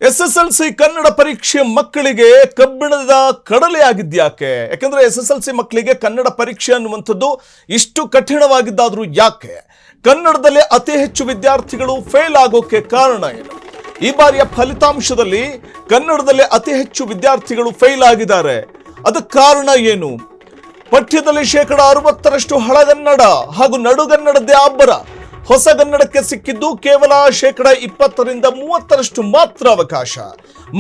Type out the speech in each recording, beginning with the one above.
SSLC Kannada ಪರೀಕ್ಷೆ ಮಕ್ಕಳಿಗೆ ಕಬ್ಬಿಣದ ಕಡಲೆ ಆಗಿದ್ಯಾಕೆ? ಯಾಕಂದ್ರೆ SSLC ಮಕ್ಕಳಿಗೆ ಕನ್ನಡ ಪರೀಕ್ಷೆ ಅನ್ನುವಂಥದ್ದು ಇಷ್ಟು ಕಠಿಣವಾಗಿದ್ದಾದ್ರೂ ಯಾಕೆ? ಕನ್ನಡದಲ್ಲಿ ಅತಿ ಹೆಚ್ಚು ವಿದ್ಯಾರ್ಥಿಗಳು ಫೇಲ್ ಆಗೋಕೆ ಕಾರಣ ಏನು? ಈ ಬಾರಿಯ ಫಲಿತಾಂಶದಲ್ಲಿ ಕನ್ನಡದಲ್ಲಿ ಅತಿ ಹೆಚ್ಚು ವಿದ್ಯಾರ್ಥಿಗಳು ಫೇಲ್ ಆಗಿದ್ದಾರೆ. ಅದಕ್ಕೆ ಕಾರಣ ಏನು? ಪಠ್ಯದಲ್ಲಿ 60% ಹಳಗನ್ನಡ ಹಾಗೂ ನಡುಗನ್ನಡದ್ದೇ ಅಬ್ಬರ. ಹೊಸಗನ್ನಡಕ್ಕೆ ಸಿಕ್ಕಿದ್ದು ಕೇವಲ 20% 30% ಮಾತ್ರ ಅವಕಾಶ.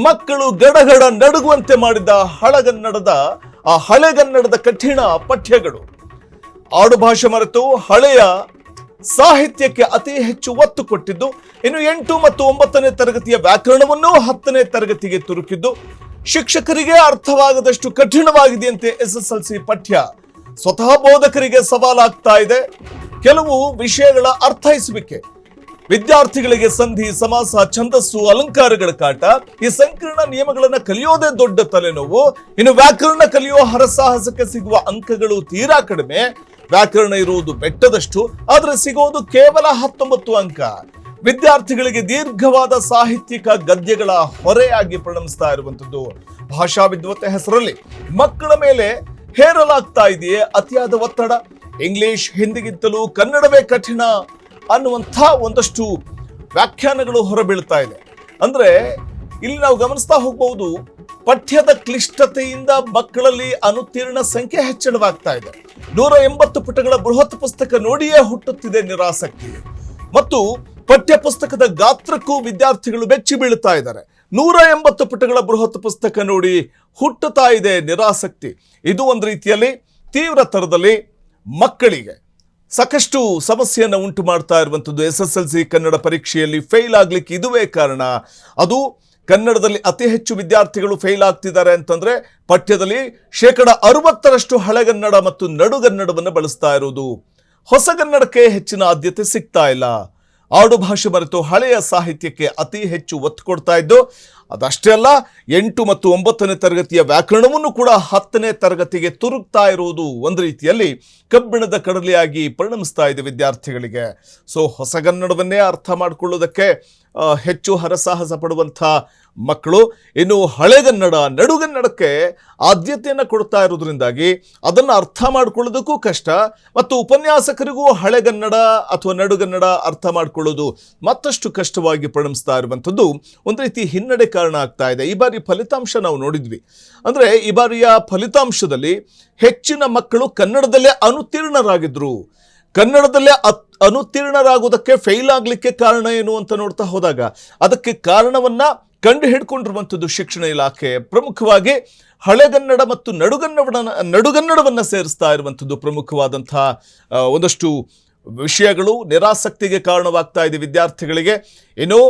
ಮಕ್ಕಳು ಗಡಗಡ ನಡುಗುವಂತೆ ಮಾಡಿದ ಹಳೆಗನ್ನಡದ ಕಠಿಣ ಪಠ್ಯಗಳು. ಆಡುಭಾಷೆ ಮರೆತು ಹಳೆಯ ಸಾಹಿತ್ಯಕ್ಕೆ ಅತಿ ಹೆಚ್ಚು ಒತ್ತು ಕೊಟ್ಟಿದ್ದು. ಇನ್ನು 8 ಮತ್ತು 9ನೇ ತರಗತಿಯ ವ್ಯಾಕರಣವನ್ನು 10ನೇ ತರಗತಿಗೆ ತುರುಕಿದ್ದು. ಶಿಕ್ಷಕರಿಗೆ ಅರ್ಥವಾಗದಷ್ಟು ಕಠಿಣವಾಗಿದೆಯಂತೆ SSLC ಪಠ್ಯ. ಸ್ವತಃ ಬೋಧಕರಿಗೆ ಸವಾಲಾಗ್ತಾ ಇದೆ ಕೆಲವು ವಿಷಯಗಳ ಅರ್ಥೈಸುವಿಕೆ. ವಿದ್ಯಾರ್ಥಿಗಳಿಗೆ ಸಂಧಿ, ಸಮಾಸ, ಛಂದಸ್ಸು, ಅಲಂಕಾರಗಳ ಕಾಟ. ಈ ಸಂಕೀರ್ಣ ನಿಯಮಗಳನ್ನು ಕಲಿಯೋದೇ ದೊಡ್ಡ ತಲೆನೋವು. ಇನ್ನು ವ್ಯಾಕರಣ ಕಲಿಯೋ ಹರಸಾಹಸಕ್ಕೆ ಸಿಗುವ ಅಂಕಗಳು ತೀರಾ ಕಡಿಮೆ. ವ್ಯಾಕರಣ ಇರುವುದು ಬೆಟ್ಟದಷ್ಟು, ಆದ್ರೆ ಸಿಗೋದು ಕೇವಲ 19 ಅಂಕ. ವಿದ್ಯಾರ್ಥಿಗಳಿಗೆ ದೀರ್ಘವಾದ ಸಾಹಿತ್ಯಿಕ ಗದ್ಯಗಳ ಹೊರೆಯಾಗಿ ಪರಿಣಮಿಸ್ತಾ ಇರುವಂತದ್ದು. ಭಾಷಾ ವಿದ್ವತ್ತೆ ಹೆಸರಲ್ಲಿ ಮಕ್ಕಳ ಮೇಲೆ ಹೇರಲಾಗ್ತಾ ಇದೆಯೇ ಅತಿಯಾದ ಒತ್ತಡ? ಇಂಗ್ಲಿಷ್, ಹಿಂದಿಗಿಂತಲೂ ಕನ್ನಡವೇ ಕಠಿಣ ಅನ್ನುವಂಥ ಒಂದಷ್ಟು ವ್ಯಾಖ್ಯಾನಗಳು ಹೊರಬೀಳ್ತಾ ಇದೆ. ಅಂದ್ರೆ ಇಲ್ಲಿ ನಾವು ಗಮನಿಸ್ತಾ ಹೋಗಬಹುದು, ಪಠ್ಯದ ಕ್ಲಿಷ್ಟತೆಯಿಂದ ಮಕ್ಕಳಲ್ಲಿ ಅನುತ್ತೀರ್ಣ ಸಂಖ್ಯೆ ಹೆಚ್ಚಳವಾಗ್ತಾ ಇದೆ. 180 ಪುಟಗಳ ಬೃಹತ್ ಪುಸ್ತಕ ನೋಡಿಯೇ ಹುಟ್ಟುತ್ತಿದೆ ನಿರಾಸಕ್ತಿ. ಮತ್ತು ಪಠ್ಯ ಪುಸ್ತಕದ ಗಾತ್ರಕ್ಕೂ ವಿದ್ಯಾರ್ಥಿಗಳು ಬೆಚ್ಚಿ ಬೀಳ್ತಾ ಇದ್ದಾರೆ. 180 ಪುಟಗಳ ಬೃಹತ್ ಪುಸ್ತಕ ನೋಡಿ ಹುಟ್ಟುತ್ತಾ ಇದೆ ನಿರಾಸಕ್ತಿ. ಇದು ಒಂದು ರೀತಿಯಲ್ಲಿ ತೀವ್ರ ತರದಲ್ಲಿ ಮಕ್ಕಳಿಗೆ ಸಾಕಷ್ಟು ಸಮಸ್ಯೆಯನ್ನು ಉಂಟು ಮಾಡ್ತಾ ಇರುವಂಥದ್ದು. SSLC ಕನ್ನಡ ಪರೀಕ್ಷೆಯಲ್ಲಿ ಫೇಲ್ ಆಗ್ಲಿಕ್ಕೆ ಇದುವೇ ಕಾರಣ. ಅದು ಕನ್ನಡದಲ್ಲಿ ಅತಿ ಹೆಚ್ಚು ವಿದ್ಯಾರ್ಥಿಗಳು ಫೇಲ್ ಆಗ್ತಿದ್ದಾರೆ ಅಂತಂದ್ರೆ ಪಠ್ಯದಲ್ಲಿ 60% ಹಳೆಗನ್ನಡ ಮತ್ತು ನಡುಗನ್ನಡವನ್ನು ಬಳಸ್ತಾ ಇರೋದು. ಹೊಸಗನ್ನಡಕ್ಕೆ ಹೆಚ್ಚಿನ ಆದ್ಯತೆ ಸಿಗ್ತಾ ಇಲ್ಲ. ಆಡುಭಾಷೆ ಮರೆತು ಹಳೆಯ ಸಾಹಿತ್ಯಕ್ಕೆ ಅತಿ ಹೆಚ್ಚು ಒತ್ತು ಕೊಡ್ತಾ ಇದ್ದು. ಅದಷ್ಟೇ ಅಲ್ಲ, 8 ಮತ್ತು 9ನೇ ತರಗತಿಯ ವ್ಯಾಕರಣವನ್ನು ಕೂಡ 10ನೇ ತರಗತಿಗೆ ತುರುಕ್ತಾ ಇರುವುದು ಒಂದು ರೀತಿಯಲ್ಲಿ ಕಬ್ಬಿಣದ ಕಡಲೆಯಾಗಿ ಪರಿಣಮಿಸ್ತಾ ಇದೆ ವಿದ್ಯಾರ್ಥಿಗಳಿಗೆ. ಸೊ ಹೊಸಗನ್ನಡವನ್ನೇ ಅರ್ಥ ಮಾಡಿಕೊಳ್ಳೋದಕ್ಕೆ ಹೆಚ್ಚು ಹರಸಾಹಸ ಪಡುವಂಥ ಮಕ್ಕಳು ಇನ್ನು ಹಳೆಗನ್ನಡ, ನಡುಗನ್ನಡಕ್ಕೆ ಆದ್ಯತೆಯನ್ನು ಕೊಡ್ತಾ ಇರೋದ್ರಿಂದಾಗಿ ಅದನ್ನು ಅರ್ಥ ಮಾಡ್ಕೊಳ್ಳೋದಕ್ಕೂ ಕಷ್ಟ. ಮತ್ತು ಉಪನ್ಯಾಸಕರಿಗೂ ಹಳೆಗನ್ನಡ ಅಥವಾ ನಡುಗನ್ನಡ ಅರ್ಥ ಮಾಡ್ಕೊಳ್ಳೋದು ಮತ್ತಷ್ಟು ಕಷ್ಟವಾಗಿ ಪರಿಣಮಿಸ್ತಾ ಇರುವಂಥದ್ದು ಒಂದು ರೀತಿ ಹಿನ್ನಡೆ ಕಾರಣ ಆಗ್ತಾ ಇದೆ. ಈ ಬಾರಿ ಫಲಿತಾಂಶ ನಾವು ನೋಡಿದ್ವಿ. ಅಂದರೆ ಈ ಬಾರಿಯ ಫಲಿತಾಂಶದಲ್ಲಿ ಹೆಚ್ಚಿನ ಮಕ್ಕಳು ಕನ್ನಡದಲ್ಲೇ ಅನುತ್ತೀರ್ಣರಾಗಿದ್ರು. ಕನ್ನಡದಲ್ಲೇ ಅನುತ್ತೀರ್ಣರಾಗೋದಕ್ಕೆ ಫೇಲ್ ಆಗಲಿಕ್ಕೆ ಕಾರಣ ಏನು ಅಂತ ನೋಡ್ತಾ ಹೋದಾಗ ಅದಕ್ಕೆ ಕಾರಣವನ್ನ ಕಂಡು ಹಿಡ್ಕೊಂಡಿರುವಂಥದ್ದು ಶಿಕ್ಷಣ ಇಲಾಖೆ. ಪ್ರಮುಖವಾಗಿ ಹಳೆಗನ್ನಡ ಮತ್ತು ನಡುಗನ್ನಡವನ್ನು ಸೇರಿಸ್ತಾ ಇರುವಂಥದ್ದು ಪ್ರಮುಖವಾದಂತಹ ಒಂದಷ್ಟು ವಿಷಯಗಳು ನಿರಾಸಕ್ತಿಗೆ ಕಾರಣವಾಗ್ತಾ ಇದೆ ವಿದ್ಯಾರ್ಥಿಗಳಿಗೆ. ಇನ್ನು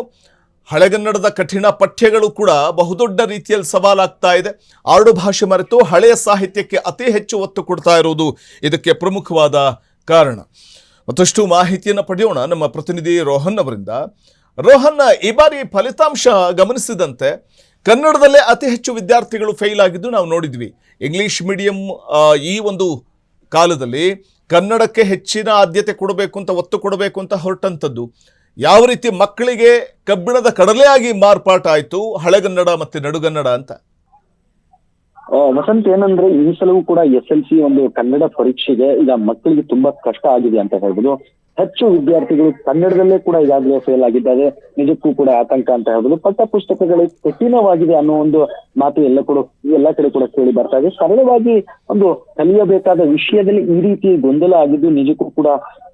ಹಳೆಗನ್ನಡದ ಕಠಿಣ ಪಠ್ಯಗಳು ಕೂಡ ಬಹುದೊಡ್ಡ ರೀತಿಯಲ್ಲಿ ಸವಾಲಾಗ್ತಾ ಇದೆ. ಆಡುಭಾಷೆ ಮರೆತು ಹಳೆಯ ಸಾಹಿತ್ಯಕ್ಕೆ ಅತಿ ಹೆಚ್ಚು ಒತ್ತು ಕೊಡ್ತಾ ಇರುವುದು ಇದಕ್ಕೆ ಪ್ರಮುಖವಾದ ಕಾರಣ. ಮತ್ತಷ್ಟು ಮಾಹಿತಿಯನ್ನು ಪಡೆಯೋಣ ನಮ್ಮ ಪ್ರತಿನಿಧಿ ರೋಹನ್ ಅವರಿಂದ. ರೋಹನ್, ಈ ಬಾರಿ ಫಲಿತಾಂಶ ಗಮನಿಸಿದಂತೆ ಕನ್ನಡದಲ್ಲೇ ಅತಿ ಹೆಚ್ಚು ವಿದ್ಯಾರ್ಥಿಗಳು ಫೇಲ್ ಆಗಿದ್ದು ನಾವು ನೋಡಿದ್ವಿ. ಇಂಗ್ಲಿಷ್ ಮೀಡಿಯಂ ಈ ಒಂದು ಕಾಲದಲ್ಲಿ ಕನ್ನಡಕ್ಕೆ ಹೆಚ್ಚಿನ ಆದ್ಯತೆ ಕೊಡಬೇಕು ಅಂತ, ಒತ್ತು ಕೊಡಬೇಕು ಅಂತ ಹೊರಟಂಥದ್ದು ಯಾವ ರೀತಿ ಮಕ್ಕಳಿಗೆ ಕಬ್ಬಿಣದ ಕಡಲೆಯಾಗಿ ಮಾರ್ಪಾಟಾಯಿತು ಹಳೆಗನ್ನಡ ಮತ್ತೆ ನಡುಗನ್ನಡ ಅಂತ? ವಸಂತ್, ಏನಂದ್ರೆ ಈ ಸಲವೂ ಕೂಡ SLC ಒಂದು ಕನ್ನಡ ಪರೀಕ್ಷೆಗೆ ಈಗ ಮಕ್ಕಳಿಗೆ ತುಂಬಾ ಕಷ್ಟ ಆಗಿದೆ ಅಂತ ಹೇಳ್ಬೋದು. ಹೆಚ್ಚು ವಿದ್ಯಾರ್ಥಿಗಳು ಕನ್ನಡದಲ್ಲೇ ಕೂಡ ಈಗಾಗಲೇ ಫೇಲ್ ಆಗಿದ್ದಾರೆ. ನಿಜಕ್ಕೂ ಕೂಡ ಆತಂಕ ಅಂತ ಹೇಳ್ಬೋದು. ಪಠ್ಯ ಪುಸ್ತಕಗಳು ಕಠಿಣವಾಗಿದೆ ಅನ್ನೋ ಒಂದು ಮಾತು ಎಲ್ಲ ಕಡೆ ಕೂಡ ಕೇಳಿ ಬರ್ತಾ ಇದೆ. ಸರಳವಾಗಿ ಒಂದು ಕಲಿಯಬೇಕಾದ ವಿಷಯದಲ್ಲಿ ಈ ರೀತಿ ಗೊಂದಲ ಆಗಿದ್ದು ನಿಜಕ್ಕೂ ಕೂಡ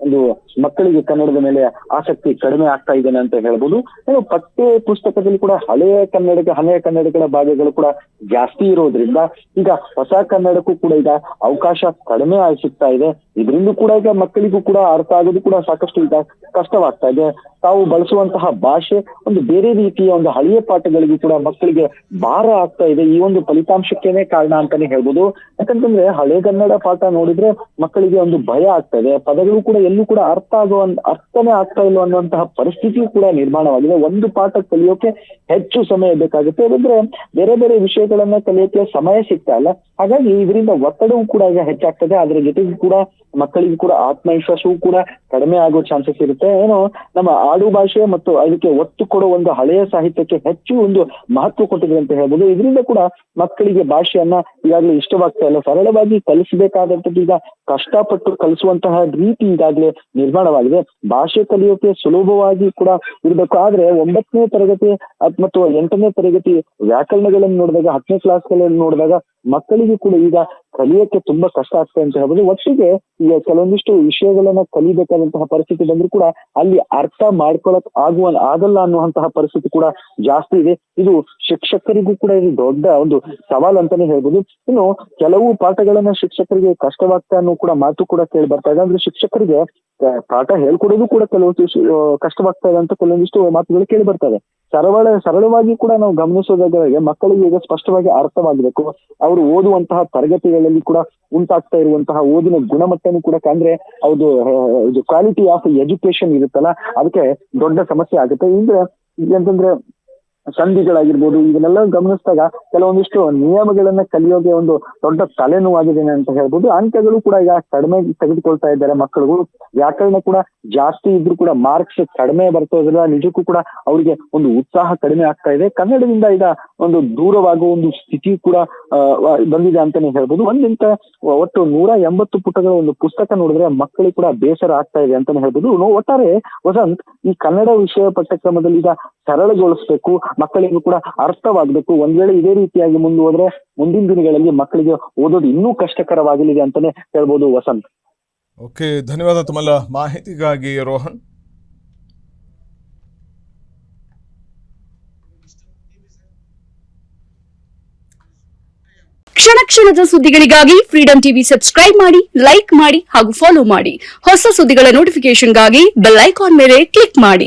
ಒಂದು ಮಕ್ಕಳಿಗೆ ಕನ್ನಡದ ಮೇಲೆ ಆಸಕ್ತಿ ಕಡಿಮೆ ಆಗ್ತಾ ಇದೆ ಅಂತ ಹೇಳ್ಬೋದು. ಏನು ಪಠ್ಯ ಪುಸ್ತಕದಲ್ಲಿ ಕೂಡ ಹಳೆಯ ಕನ್ನಡಗಳ ಭಾಗಗಳು ಕೂಡ ಜಾಸ್ತಿ ಇರೋದ್ರಿಂದ ಈಗ ಹೊಸ ಕನ್ನಡಕ್ಕೂ ಕೂಡ ಈಗ ಅವಕಾಶ ಕಡಿಮೆ ಸಿಗ್ತಾ ಇದೆ. ಇದರಿಂದ ಕೂಡ ಈಗ ಮಕ್ಕಳಿಗೂ ಕೂಡ ಅರ್ಥ ಆಗೋದು ಕೂಡ ಸಾಕಷ್ಟು ಈಗ ಕಷ್ಟವಾಗ್ತಾ ಇದೆ. ತಾವು ಬಳಸುವಂತಹ ಭಾಷೆ ಒಂದು ಬೇರೆ ರೀತಿಯ ಒಂದು ಹಳೆಯ ಪಾಠಗಳಿಗೂ ಕೂಡ ಮಕ್ಕಳಿಗೆ ಭಾರ ಆಗ್ತಾ ಇದೆ. ಈ ಒಂದು ಫಲಿತಾಂಶಕ್ಕೇನೆ ಕಾರಣ ಅಂತಾನೆ ಹೇಳ್ಬೋದು. ಯಾಕಂತಂದ್ರೆ ಹಳೆಗನ್ನಡ ಪಾಠ ನೋಡಿದ್ರೆ ಮಕ್ಕಳಿಗೆ ಒಂದು ಭಯ ಆಗ್ತಾ ಇದೆ. ಪದಗಳು ಕೂಡ ಎಲ್ಲೂ ಕೂಡ ಅರ್ಥನೇ ಆಗ್ತಾ ಇಲ್ಲ ಅನ್ನುವಂತಹ ಪರಿಸ್ಥಿತಿಯೂ ಕೂಡ ನಿರ್ಮಾಣವಾಗಿದೆ. ಒಂದು ಪಾಠ ಕಲಿಯೋಕೆ ಹೆಚ್ಚು ಸಮಯ ಬೇಕಾಗುತ್ತೆ. ಯಾಕಂದ್ರೆ ಬೇರೆ ಬೇರೆ ವಿಷಯಗಳನ್ನ ಕಲಿಯೋಕೆ ಸಮಯ ಸಿಗ್ತಾ ಇಲ್ಲ. ಹಾಗಾಗಿ ಇದರಿಂದ ಒತ್ತಡವೂ ಕೂಡ ಈಗ ಹೆಚ್ಚಾಗ್ತದೆ. ಅದರ ಜೊತೆಗೂ ಕೂಡ ಮಕ್ಕಳಿಗೂ ಕೂಡ ಆತ್ಮವಿಶ್ವಾಸವೂ ಕೂಡ ಕಡಿಮೆ ಕಡಿಮೆ ಆಗೋ ಚಾನ್ಸಸ್ ಇರುತ್ತೆ. ಏನೋ ನಮ್ಮ ಆಡು ಭಾಷೆ ಮತ್ತು ಅದಕ್ಕೆ ಒತ್ತು ಕೊಡೋ ಒಂದು ಹಳೆಯ ಸಾಹಿತ್ಯಕ್ಕೆ ಹೆಚ್ಚು ಒಂದು ಮಹತ್ವ ಕೊಟ್ಟಿದೆ ಅಂತ ಹೇಳ್ಬೋದು. ಇದರಿಂದ ಕೂಡ ಮಕ್ಕಳಿಗೆ ಭಾಷೆಯನ್ನ ಈಗಾಗಲೇ ಇಷ್ಟವಾಗ್ತಾ ಇಲ್ಲ, ಸರಳವಾಗಿ ಕಲಿಸಬೇಕಾದಂಥದ್ದು ಈಗ ಕಷ್ಟಪಟ್ಟು ಕಲಿಸುವಂತಹ ರೀತಿ ಈಗಾಗಲೇ ನಿರ್ಮಾಣವಾಗಿದೆ. ಭಾಷೆ ಕಲಿಯೋಕೆ ಸುಲಭವಾಗಿ ಕೂಡ ಇರಬೇಕು. ಆದ್ರೆ 9ನೇ ತರಗತಿ ಮತ್ತು 8ನೇ ತರಗತಿ ವ್ಯಾಕರಣಗಳನ್ನು ನೋಡಿದಾಗ, 10ನೇ ಕ್ಲಾಸ್ಗಳಲ್ಲಿ ನೋಡಿದಾಗ ಮಕ್ಕಳಿಗೆ ಕೂಡ ಈಗ ಕಲಿಯೋಕೆ ತುಂಬಾ ಕಷ್ಟ ಆಗ್ತದೆ ಅಂತ ಹೇಳ್ಬೋದು. ಒಟ್ಟಿಗೆ ಈಗ ಕೆಲವೊಂದಿಷ್ಟು ವಿಷಯಗಳನ್ನ ಕಲಿಬೇಕಾದಂತಹ ಪರಿಸ್ಥಿತಿ ಬಂದ್ರೂ ಕೂಡ ಅಲ್ಲಿ ಅರ್ಥ ಮಾಡ್ಕೊಳಕ್ ಆಗಲ್ಲ ಅನ್ನುವಂತಹ ಪರಿಸ್ಥಿತಿ ಕೂಡ ಜಾಸ್ತಿ ಇದೆ. ಇದು ಶಿಕ್ಷಕರಿಗೂ ಕೂಡ ಇದು ದೊಡ್ಡ ಒಂದು ಸವಾಲ್ ಅಂತಾನೆ ಹೇಳ್ಬೋದು. ಇನ್ನು ಕೆಲವು ಪಾಠಗಳನ್ನ ಶಿಕ್ಷಕರಿಗೆ ಕಷ್ಟವಾಗ್ತಾ ಅನ್ನೋ ಕೂಡ ಮಾತು ಕೂಡ ಕೇಳಿ ಬರ್ತಾ ಇದೆ. ಅಂದ್ರೆ ಶಿಕ್ಷಕರಿಗೆ ಪಾಠ ಹೇಳ್ಕೊಡೋದು ಕೂಡ ಕೆಲವು ಕಷ್ಟವಾಗ್ತಾ ಇದೆ ಅಂತ ಕೆಲವೊಂದಿಷ್ಟು ಮಾತುಗಳು ಕೇಳಿ ಬರ್ತವೆ. ಸರಳವಾಗಿ ಕೂಡ ನಾವು ಗಮನಿಸೋದಾದ್ರೆ ಮಕ್ಕಳಿಗೆ ಈಗ ಸ್ಪಷ್ಟವಾಗಿ ಅರ್ಥವಾಗಬೇಕು. ಅವರು ಓದುವಂತಹ ತರಗತಿಗಳಲ್ಲಿ ಕೂಡ ಉಂಟಾಗ್ತಾ ಇರುವಂತಹ ಓದಿನ ಗುಣಮಟ್ಟನೂ ಕೂಡ ಅಂದ್ರೆ ಇದು ಕ್ವಾಲಿಟಿ ಆಫ್ ಎಜುಕೇಶನ್ ಇರುತ್ತಲ್ಲ, ಅದಕ್ಕೆ ದೊಡ್ಡ ಸಮಸ್ಯೆ ಆಗುತ್ತೆ. ಅಂತಂದ್ರೆ ಸಂಧಿಗಳಾಗಿರ್ಬೋದು, ಇದನ್ನೆಲ್ಲ ಗಮನಿಸಿದಾಗ ಕೆಲವೊಂದಿಷ್ಟು ನಿಯಮಗಳನ್ನ ಕಲಿಯೋಕೆ ಒಂದು ದೊಡ್ಡ ತಲೆನೋವಾಗಿದೆ ಅಂತ ಹೇಳ್ಬೋದು. ಅಂಕಗಳು ಕೂಡ ಈಗ ಕಡಿಮೆ ತೆಗೆದುಕೊಳ್ತಾ ಇದ್ದಾರೆ ಮಕ್ಕಳುಗಳು. ವ್ಯಾಕರಣ ಕೂಡ ಜಾಸ್ತಿ ಇದ್ರೂ ಕೂಡ ಮಾರ್ಕ್ಸ್ ಕಡಿಮೆ ಬರ್ತೋದ್ರಿಂದ ನಿಜಕ್ಕೂ ಕೂಡ ಅವರಿಗೆ ಒಂದು ಉತ್ಸಾಹ ಕಡಿಮೆ ಆಗ್ತಾ ಇದೆ. ಕನ್ನಡದಿಂದ ಈಗ ಒಂದು ದೂರವಾಗುವ ಒಂದು ಸ್ಥಿತಿ ಕೂಡ ಬಂದಿದೆ ಅಂತಾನೆ ಹೇಳ್ಬೋದು. ಒಟ್ಟು 180 ಪುಟಗಳ ಒಂದು ಪುಸ್ತಕ ನೋಡಿದ್ರೆ ಮಕ್ಕಳಿಗೆ ಕೂಡ ಬೇಸರ ಆಗ್ತಾ ಇದೆ ಅಂತಾನೆ ಹೇಳ್ಬೋದು. ಒಟ್ಟಾರೆ ವಸಂತ್, ಈ ಕನ್ನಡ ವಿಷಯ ಪಠ್ಯಕ್ರಮದಲ್ಲಿ ಈಗ ಸರಳಗೊಳಿಸ್ಬೇಕು, ಮಕ್ಕಳಿಗೂ ಕೂಡ ಅರ್ಥವಾಗಬೇಕು. ಒಂದ್ ವೇಳೆ ಇದೇ ರೀತಿಯಾಗಿ ಮುಂದುವರೆದ್ರೆ ಮುಂದಿನ ದಿನಗಳಲ್ಲಿ ಮಕ್ಕಳಿಗೆ ಓದೋದು ಇನ್ನೂ ಕಷ್ಟಕರವಾಗಲಿದೆ ಅಂತಾನೆ ಹೇಳ್ಬೋದು ವಸಂತ್. ಓಕೆ, ಧನ್ಯವಾದ ತಮ್ಮೆಲ್ಲ ಮಾಹಿತಿಗಾಗಿ ರೋಹನ್. ಕ್ಷಣ ಕ್ಷಣದ ಸುದ್ದಿಗಳಿಗಾಗಿ ಫ್ರೀಡಂ ಟಿವಿ ಸಬ್ಸ್ಕ್ರೈಬ್ ಮಾಡಿ, ಲೈಕ್ ಮಾಡಿ ಹಾಗೂ ಫಾಲೋ ಮಾಡಿ. ಹೊಸ ಸುದ್ದಿಗಳ ನೋಟಿಫಿಕೇಶನ್ಗಾಗಿ ಬೆಲ್ ಐಕಾನ್ ಮೇಲೆ ಕ್ಲಿಕ್ ಮಾಡಿ.